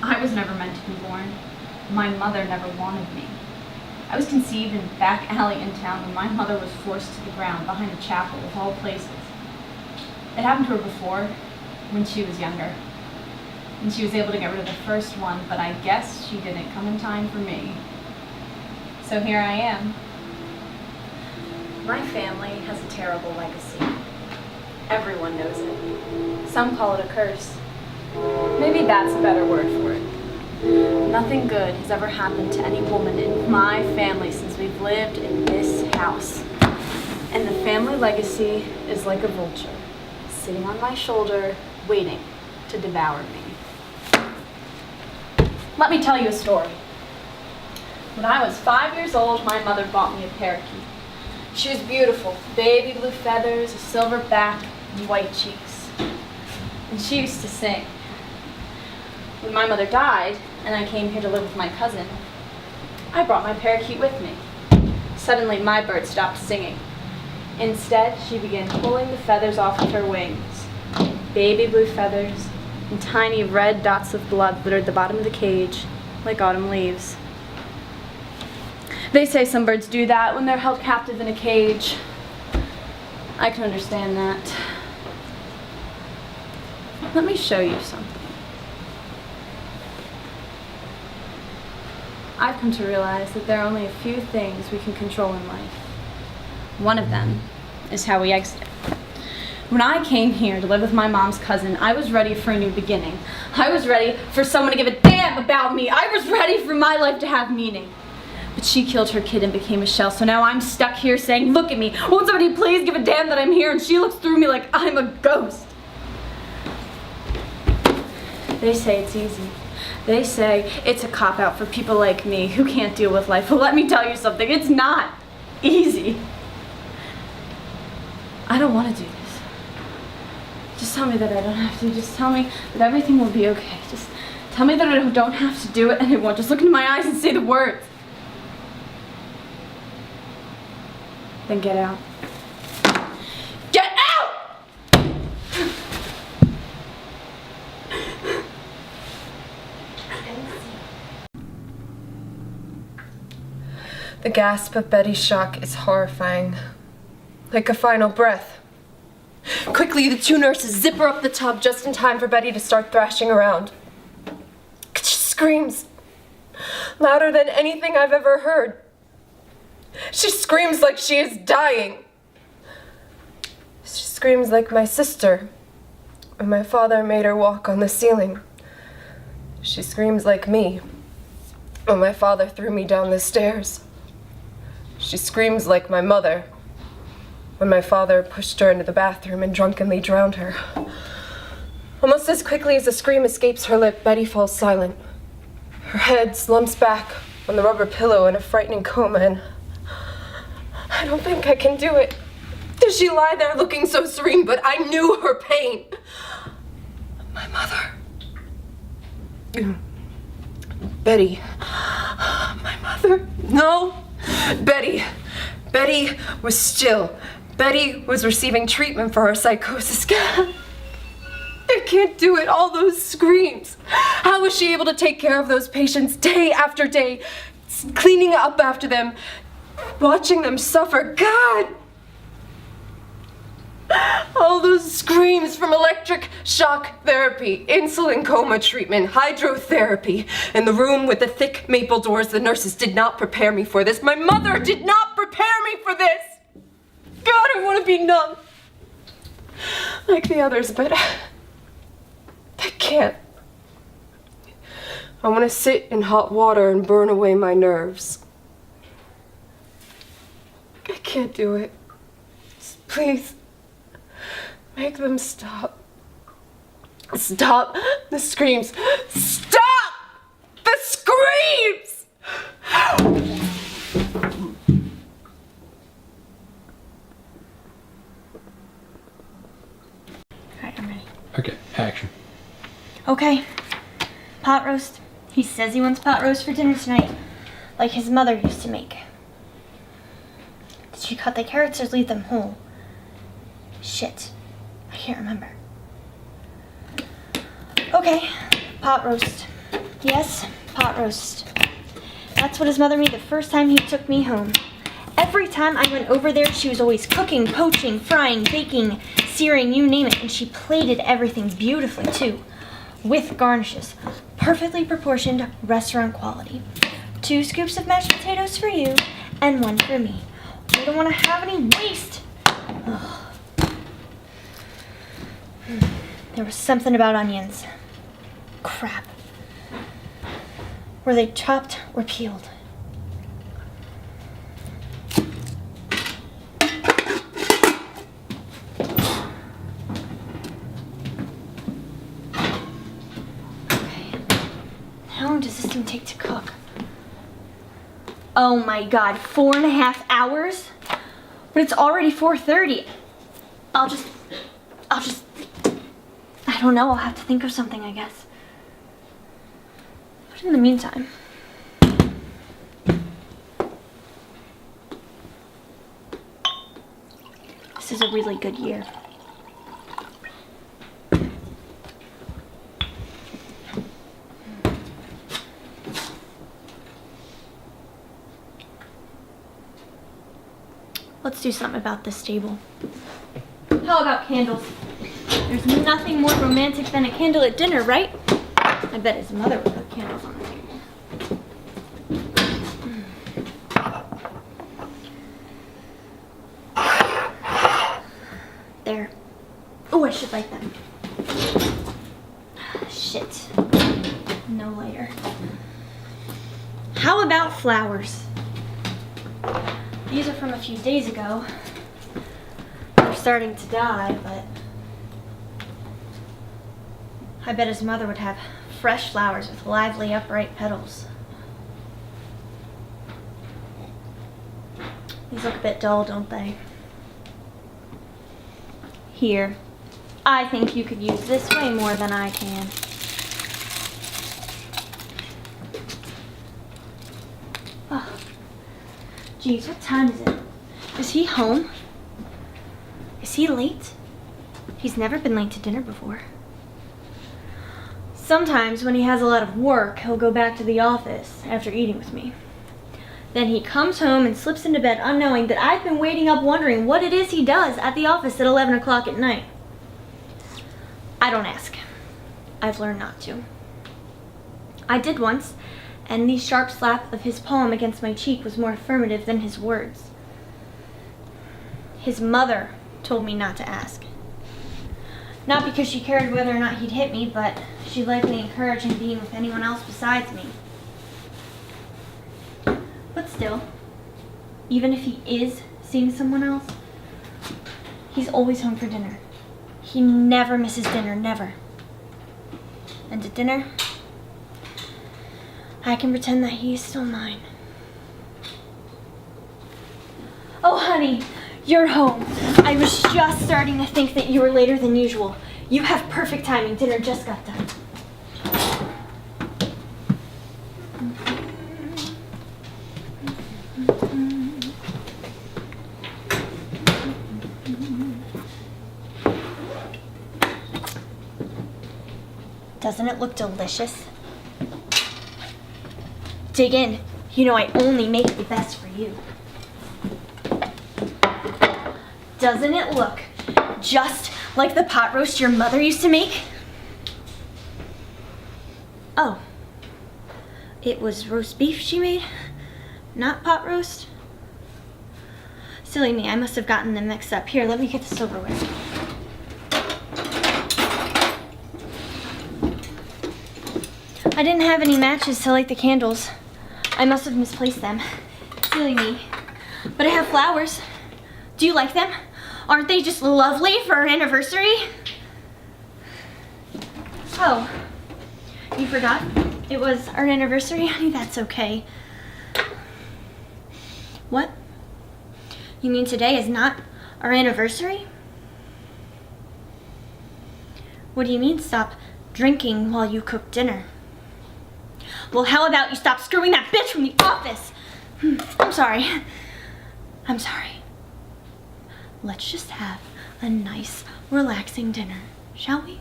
I was never meant to be born. My mother never wanted me. I was conceived in a back alley in town when my mother was forced to the ground behind a chapel of all places. It happened to her before, when she was younger. And she was able to get rid of the first one, but I guess she didn't come in time for me. So here I am. My family has a terrible legacy. Everyone knows it. Some call it a curse. Maybe that's a better word for it. Nothing good has ever happened to any woman in my family since we've lived in this house. And the family legacy is like a vulture, sitting on my shoulder, waiting to devour me. Let me tell you a story. When I was 5 years old, my mother bought me a parakeet. She was beautiful, baby blue feathers, a silver back, and white cheeks. And she used to sing. When my mother died, and I came here to live with my cousin, I brought my parakeet with me. Suddenly, my bird stopped singing. Instead, she began pulling the feathers off with her wings. Baby blue feathers, and tiny red dots of blood littered the bottom of the cage, like autumn leaves. They say some birds do that when they're held captive in a cage. I can understand that. Let me show you something. I've come to realize that there are only a few things we can control in life. One of them is how we exit. When I came here to live with my mom's cousin, I was ready for a new beginning. I was ready for someone to give a damn about me. I was ready for my life to have meaning. But she killed her kid and became a shell, so now I'm stuck here saying, look at me, won't somebody please give a damn that I'm here? And she looks through me like I'm a ghost. They say it's easy. They say it's a cop-out for people like me who can't deal with life. Well, let me tell you something, it's not easy. I don't want to do this. Just tell me that I don't have to. Just tell me that everything will be okay. Just tell me that I don't have to do it and it won't. Just look into my eyes and say the words. Then get out. Get out! The gasp of Betty's shock is horrifying, like a final breath. Quickly, the two nurses zip her up the tub just in time for Betty to start thrashing around. She screams, louder than anything I've ever heard. She screams like she is dying. She screams like my sister, when my father made her walk on the ceiling. She screams like me, when my father threw me down the stairs. She screams like my mother, when my father pushed her into the bathroom and drunkenly drowned her. Almost as quickly as the scream escapes her lip, Betty falls silent. Her head slumps back on the rubber pillow in a frightening coma, and I don't think I can do it. She lie there looking so serene, but I knew her pain. My mother. Betty. My mother. No. Betty. Betty was still. Betty was receiving treatment for her psychosis. I can't do it. All those screams. How was she able to take care of those patients day after day, cleaning up after them, watching them suffer? God! All those screams from electric shock therapy, insulin coma treatment, hydrotherapy, in the room with the thick maple doors. The nurses did not prepare me for this. My mother did not prepare me for this. God, I want to be numb like the others, but I can't. I want to sit in hot water and burn away my nerves. I can't do it. Just please. Make them stop. Stop the screams. Stop the screams! Alright, I'm ready. Okay, action. Okay. Pot roast. He says he wants pot roast for dinner tonight, like his mother used to make. Did she cut the carrots or leave them whole? Shit. I can't remember. Okay, pot roast. Yes, pot roast. That's what his mother made the first time he took me home. Every time I went over there, she was always cooking, poaching, frying, baking, searing, you name it. And she plated everything beautifully, too, with garnishes. Perfectly proportioned, restaurant quality. 2 scoops of mashed potatoes for you, and 1 for me. We don't want to have any waste. Ugh. There was something about onions. Crap. Were they chopped or peeled? How long does this thing take to cook? Oh my god, 4.5 hours? But it's already 4:30. I don't know, I'll have to think of something, I guess. But in the meantime, this is a really good year. Let's do something about this table. How about candles? There's nothing more romantic than a candle at dinner, right? I bet his mother would put candles on the table. There. Oh, I should light them. Shit. No lighter. How about flowers? These are from a few days ago. They're starting to die, but I bet his mother would have fresh flowers with lively, upright petals. These look a bit dull, don't they? Here. I think you could use this way more than I can. Oh. Geez, what time is it? Is he home? Is he late? He's never been late to dinner before. Sometimes when he has a lot of work, he'll go back to the office after eating with me. Then he comes home and slips into bed unknowing that I've been waiting up wondering what it is he does at the office at 11 o'clock at night. I don't ask. I've learned not to. I did once, and the sharp slap of his palm against my cheek was more affirmative than his words. His mother told me not to ask. Not because she cared whether or not he'd hit me, but she likely encouraged him being with anyone else besides me. But still, even if he is seeing someone else, he's always home for dinner. He never misses dinner, never. And at dinner, I can pretend that he is still mine. Oh, honey, you're home. I was just starting to think that you were later than usual. You have perfect timing. Dinner just got done. Doesn't it look delicious? Dig in. You know I only make the best for you. Doesn't it look just like the pot roast your mother used to make? Oh, it was roast beef she made, not pot roast? Silly me, I must have gotten them mixed up. Here, let me get the silverware. I didn't have any matches to light the candles. I must have misplaced them. Silly me. But I have flowers. Do you like them? Aren't they just lovely for our anniversary? Oh, you forgot? It was our anniversary, honey? That's okay. What? You mean today is not our anniversary? What do you mean stop drinking while you cook dinner? Well, how about you stop screwing that bitch from the office? I'm sorry. I'm sorry. Let's just have a nice, relaxing dinner, shall we?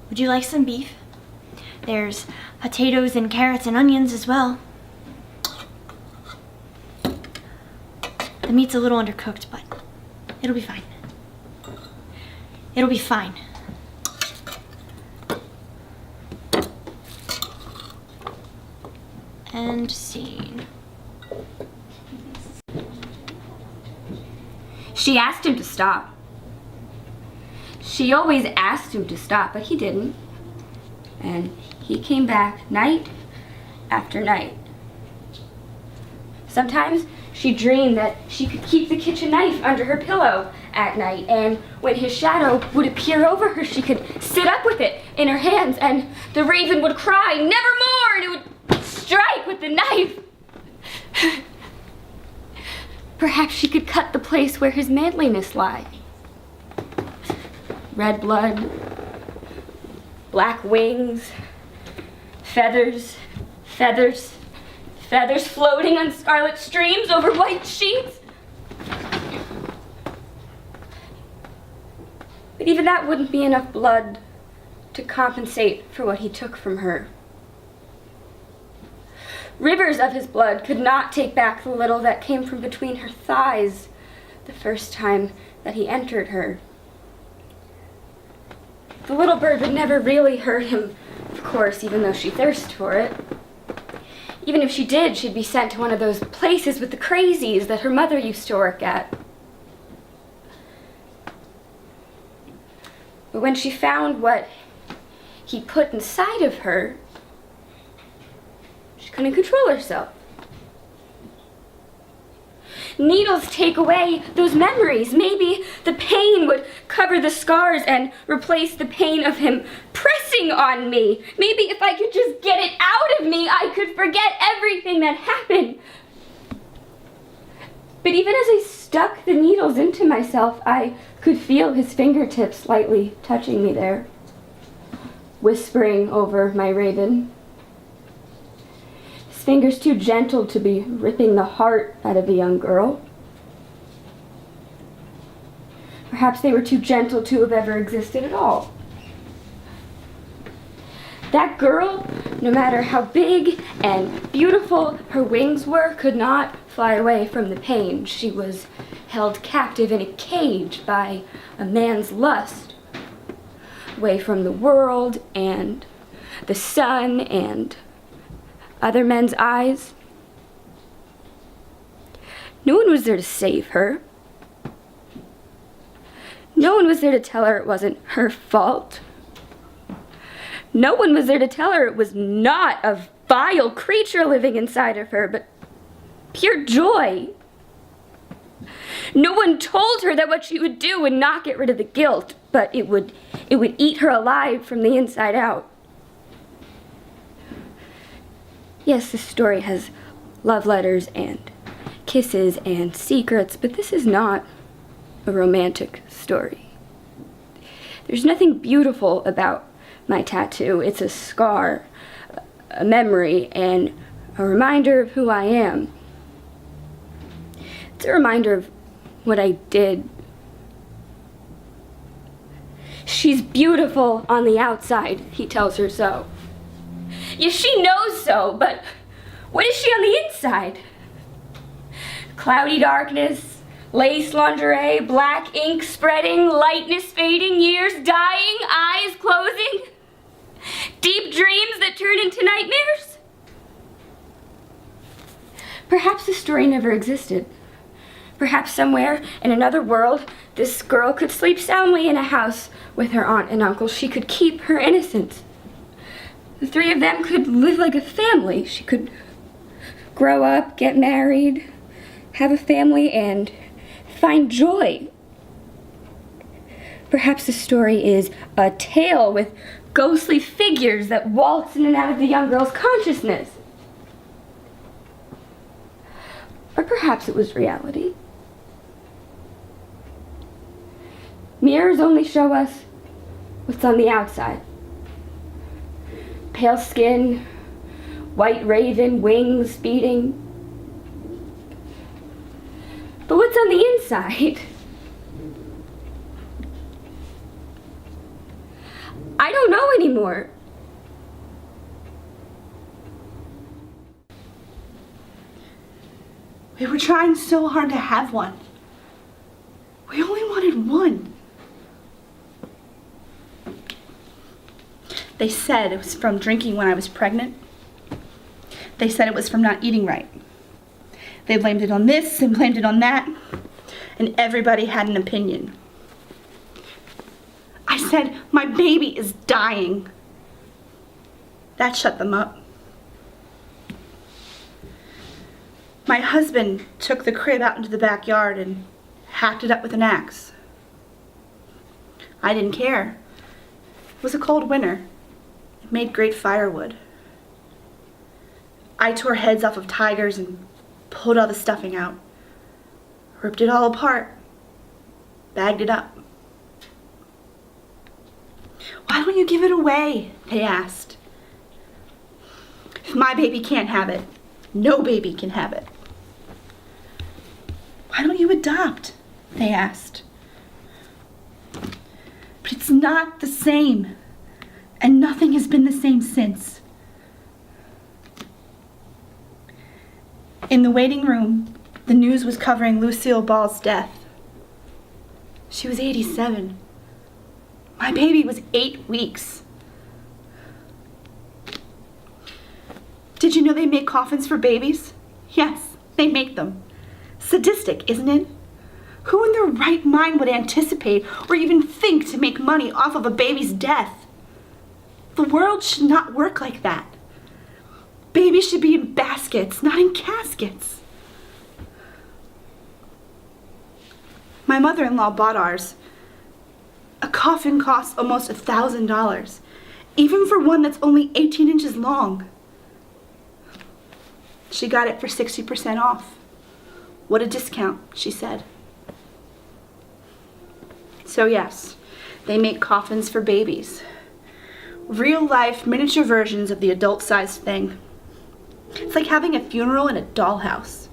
Would you like some beef? There's potatoes and carrots and onions as well. The meat's a little undercooked, but it'll be fine. It'll be fine. And scene. She asked him to stop. She always asked him to stop, but he didn't. And he came back night after night. Sometimes she dreamed that she could keep the kitchen knife under her pillow at night, and when his shadow would appear over her, she could sit up with it in her hands, and the raven would cry, "Nevermore!" and it would strike with the knife. Perhaps she could cut the place where his manliness lay. Red blood, black wings, feathers, feathers, feathers floating on scarlet streams over white sheets. But even that wouldn't be enough blood to compensate for what he took from her. Rivers of his blood could not take back the little that came from between her thighs the first time that he entered her. The little bird would never really hurt him, of course, even though she thirsted for it. Even if she did, she'd be sent to one of those places with the crazies that her mother used to work at. But when she found what he put inside of her, she couldn't control herself. Needles take away those memories. Maybe the pain would cover the scars and replace the pain of him pressing on me. Maybe if I could just get it out of me, I could forget everything that happened. But even as I stuck the needles into myself, I could feel his fingertips slightly touching me there, whispering over my raven. His fingers too gentle to be ripping the heart out of a young girl. Perhaps they were too gentle to have ever existed at all. That girl, no matter how big and beautiful her wings were, could not fly away from the pain. She was held captive in a cage by a man's lust, away from the world and the sun and other men's eyes. No one was there to save her. No one was there to tell her it wasn't her fault. No one was there to tell her it was not a vile creature living inside of her, but pure joy. No one told her that what she would do would not get rid of the guilt, but it would eat her alive from the inside out. Yes, this story has love letters and kisses and secrets, but this is not a romantic story. There's nothing beautiful about my tattoo. It's a scar, a memory, and a reminder of who I am. It's a reminder of what I did. She's beautiful on the outside, he tells her so. Yes, she knows so, but what is she on the inside? Cloudy darkness, lace lingerie, black ink spreading, lightness fading, years dying, eyes closing, deep dreams that turn into nightmares? Perhaps the story never existed. Perhaps somewhere in another world, this girl could sleep soundly in a house with her aunt and uncle. She could keep her innocence. The three of them could live like a family. She could grow up, get married, have a family, and find joy. Perhaps the story is a tale with ghostly figures that waltz in and out of the young girl's consciousness. Or perhaps it was reality. Mirrors only show us what's on the outside. Pale skin, white raven, wings beating. But what's on the inside? I don't know anymore. We were trying so hard to have one. We only wanted one. They said it was from drinking when I was pregnant. They said it was from not eating right. They blamed it on this and blamed it on that, and everybody had an opinion. I said, my baby is dying. That shut them up. My husband took the crib out into the backyard and hacked it up with an axe. I didn't care. It was a cold winter. It made great firewood. I tore heads off of tigers and pulled all the stuffing out. Ripped it all apart. Bagged it up. Why don't you give it away? They asked. If my baby can't have it, no baby can have it. Why don't you adopt? They asked. But it's not the same, and nothing has been the same since. In the waiting room, the news was covering Lucille Ball's death. She was 87. My baby was 8 weeks. Did you know they make coffins for babies? Yes, they make them. Sadistic, isn't it? Who in their right mind would anticipate or even think to make money off of a baby's death? The world should not work like that. Babies should be in baskets, not in caskets. My mother-in-law bought ours. A coffin costs almost $1,000, even for one that's only 18 inches long. She got it for 60% off. What a discount, she said. So yes, they make coffins for babies. Real-life miniature versions of the adult-sized thing. It's like having a funeral in a dollhouse.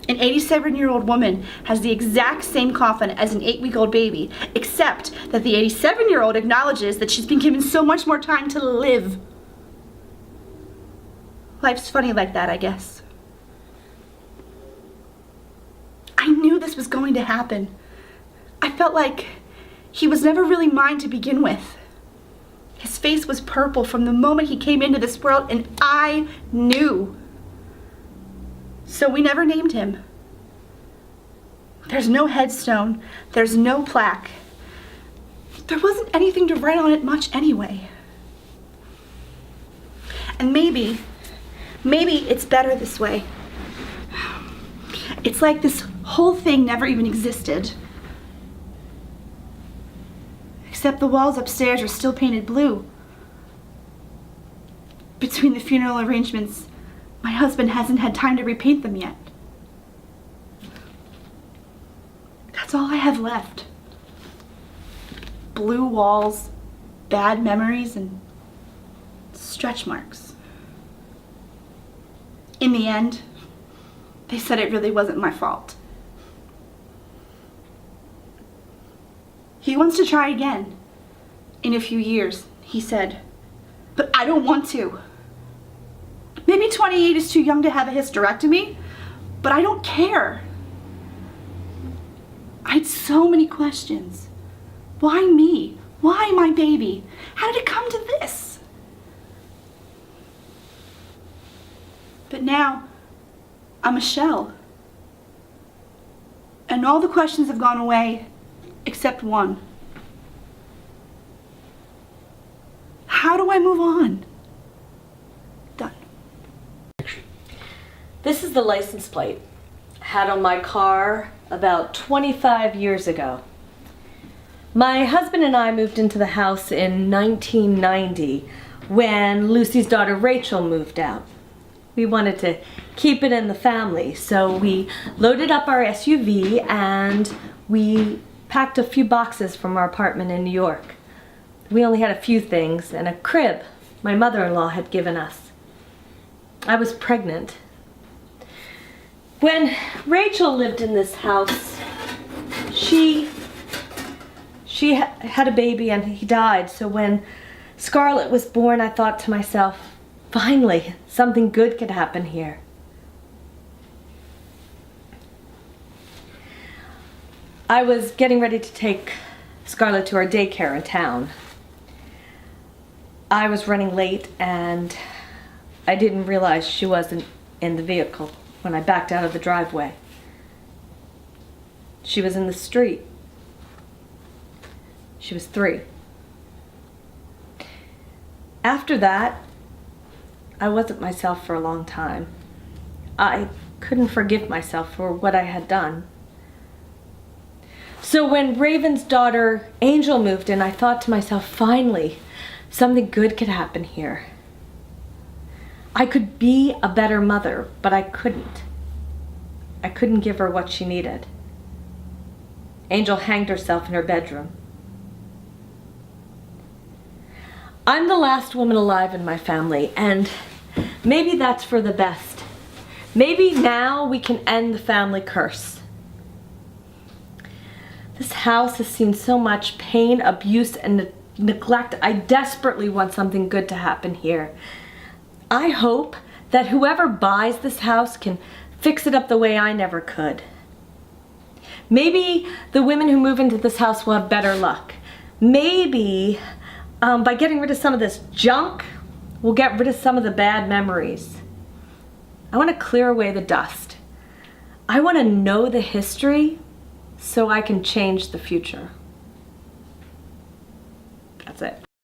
An 87-year-old woman has the exact same coffin as an 8-week-old baby, except that the 87-year-old acknowledges that she's been given so much more time to live. Life's funny like that, I guess. I knew this was going to happen. I felt like he was never really mine to begin with. His face was purple from the moment he came into this world, and I knew. So we never named him. There's no headstone. There's no plaque. There wasn't anything to write on it much anyway. And maybe it's better this way. It's like this whole thing never even existed. Except the walls upstairs are still painted blue. Between the funeral arrangements, my husband hasn't had time to repaint them yet. That's all I have left. Blue walls, bad memories, and stretch marks. In the end, they said it really wasn't my fault. He wants to try again. In a few years, he said. But I don't want to. Maybe 28 is too young to have a hysterectomy, but I don't care. I had so many questions. Why me? Why my baby? How did it come to this? But now, I'm a shell. And all the questions have gone away, except one. How do I move on? Done. This is the license plate. Had on my car about 25 years ago. My husband and I moved into the house in 1990 when Lucy's daughter Rachel moved out. We wanted to keep it in the family, so we loaded up our SUV and we packed a few boxes from our apartment in New York. We only had a few things and a crib my mother-in-law had given us. I was pregnant. When Rachel lived in this house, she had a baby and he died. So when Scarlett was born, I thought to myself, finally, something good could happen here. I was getting ready to take Scarlett to our daycare in town. I was running late and I didn't realize she wasn't in the vehicle when I backed out of the driveway. She was in the street. She was 3. After that, I wasn't myself for a long time. I couldn't forgive myself for what I had done. So when Raven's daughter, Angel, moved in, I thought to myself, finally, something good could happen here. I could be a better mother, but I couldn't. I couldn't give her what she needed. Angel hanged herself in her bedroom. I'm the last woman alive in my family, and maybe that's for the best. Maybe now we can end the family curse. This house has seen so much pain, abuse, and neglect. I desperately want something good to happen here. I hope that whoever buys this house can fix it up the way I never could. Maybe the women who move into this house will have better luck. Maybe by getting rid of some of this junk, we'll get rid of some of the bad memories. I want to clear away the dust. I want to know the history so I can change the future. That's it.